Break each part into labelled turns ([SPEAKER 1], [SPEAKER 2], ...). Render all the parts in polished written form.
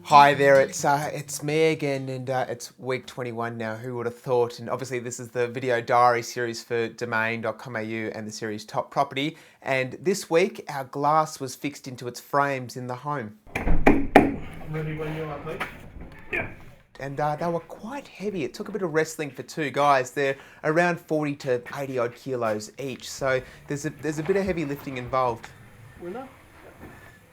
[SPEAKER 1] Hi there, it's me again, and it's week 21 now. Who would have thought? And obviously this is the video diary series for domain.com.au and the series Top Property. And this week our glass was fixed into its frames in the home.
[SPEAKER 2] I'm ready when you are, mate. Yeah.
[SPEAKER 1] And they were quite heavy. It took a bit of wrestling for two guys. They're around 40 to 80 odd kilos each. So there's a bit of heavy lifting involved.
[SPEAKER 2] Winner?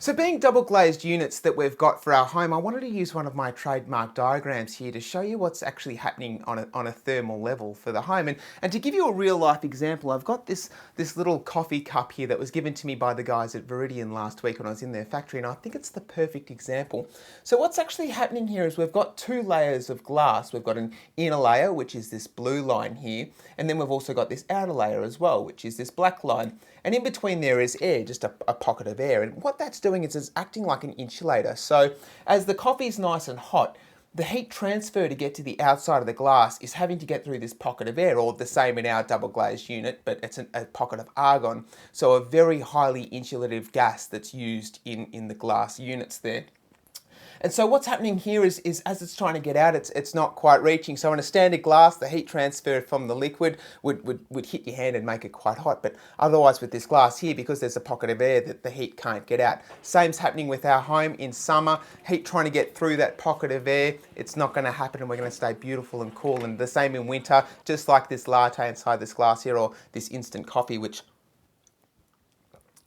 [SPEAKER 1] So being double glazed units that we've got for our home, I wanted to use one of my trademark diagrams here to show you what's actually happening on a thermal level for the home. And to give you a real life example, I've got this little coffee cup here that was given to me by the guys at Viridian last week when I was in their factory, and I think it's the perfect example. So what's actually happening here is we've got two layers of glass. We've got an inner layer, which is this blue line here, and then we've also got this outer layer as well, which is this black line. And in between there is air, just a pocket of air. And what that's doing is it's acting like an insulator. So as the coffee's nice and hot, the heat transfer to get to the outside of the glass is having to get through this pocket of air, or the same in our double glazed unit, but it's a pocket of argon. So a very highly insulative gas that's used in the glass units there. And so what's happening here is as it's trying to get out, it's not quite reaching. So in a standard glass, the heat transfer from the liquid would hit your hand and make it quite hot. But otherwise with this glass here, because there's a pocket of air, that the heat can't get out. Same's happening with our home in summer. Heat trying to get through that pocket of air, it's not going to happen, and we're going to stay beautiful and cool. And the same in winter, just like this latte inside this glass here, or this instant coffee, which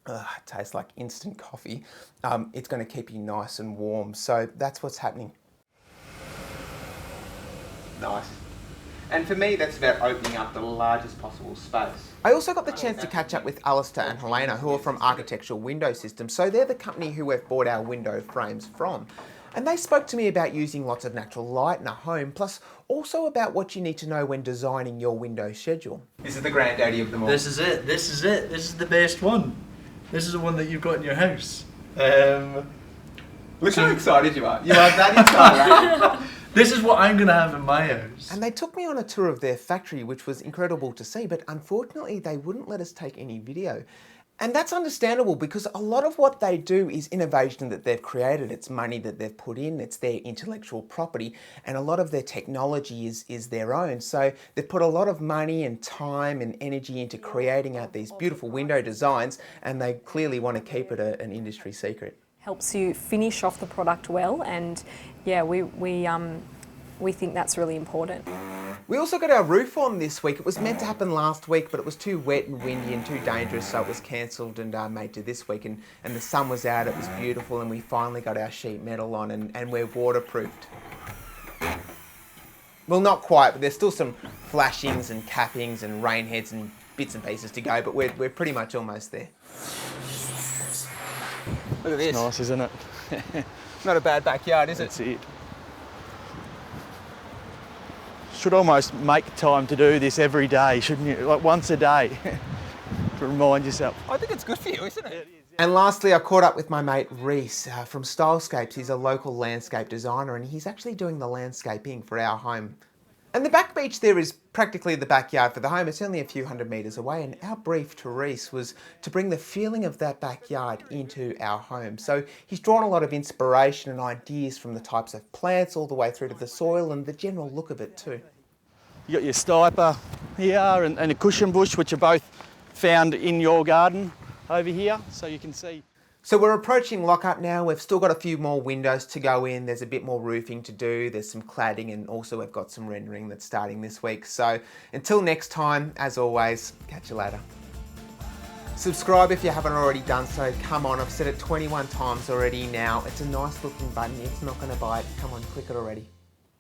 [SPEAKER 1] it tastes like instant coffee. It's going to keep you nice and warm. So that's what's happening. Nice. And for me, that's about opening up the largest possible space. I also got the chance to catch up with Alistair and Helena, who are from Architectural Window Systems. So they're the company who we've bought our window frames from. And they spoke to me about using lots of natural light in a home, plus also about what you need to know when designing your window schedule. This is the granddaddy of them all.
[SPEAKER 2] This is it. This is it. This is the best one. This is the one that you've got in your house.
[SPEAKER 1] Look how excited you are. You are that excited.
[SPEAKER 2] This is what I'm going to have in my house.
[SPEAKER 1] And they took me on a tour of their factory, which was incredible to see, but unfortunately they wouldn't let us take any video. And that's understandable, because a lot of what they do is innovation that they've created. It's money that they've put in, it's their intellectual property, and a lot of their technology is their own. So they've put a lot of money and time and energy into creating out these beautiful window designs, and they clearly want to keep it an industry secret.
[SPEAKER 3] Helps you finish off the product well, and yeah, we think that's really important.
[SPEAKER 1] We also got our roof on this week. It was meant to happen last week, but it was too wet and windy and too dangerous, so it was cancelled and made to this week. And the sun was out, it was beautiful, and we finally got our sheet metal on, and we're waterproofed. Well, not quite, but there's still some flashings and cappings and rain heads and bits and pieces to go, but we're pretty much almost there. Look at this.
[SPEAKER 2] It's nice, isn't it?
[SPEAKER 1] Not a bad backyard, is it?
[SPEAKER 2] That's it. Should almost make time to do this every day, shouldn't you? Like once a day, to remind yourself.
[SPEAKER 1] I think it's good for you, isn't it? It is, yeah. And lastly, I caught up with my mate Reese from Stylescapes. He's a local landscape designer, and he's actually doing the landscaping for our home. And the back beach there is practically the backyard for the home. It's only a few hundred metres away, and our brief to Reese was to bring the feeling of that backyard into our home. So he's drawn a lot of inspiration and ideas from the types of plants all the way through to the soil and the general look of it too.
[SPEAKER 2] You got your stiper here and a cushion bush, which are both found in your garden over here, so you can see.
[SPEAKER 1] So we're approaching lock-up now. We've still got a few more windows to go in. There's a bit more roofing to do. There's some cladding, and also we've got some rendering that's starting this week. So until next time, as always, catch you later. Subscribe if you haven't already done so. Come on, I've said it 21 times already now. It's a nice looking button. It's not going to bite. Come on, click it already.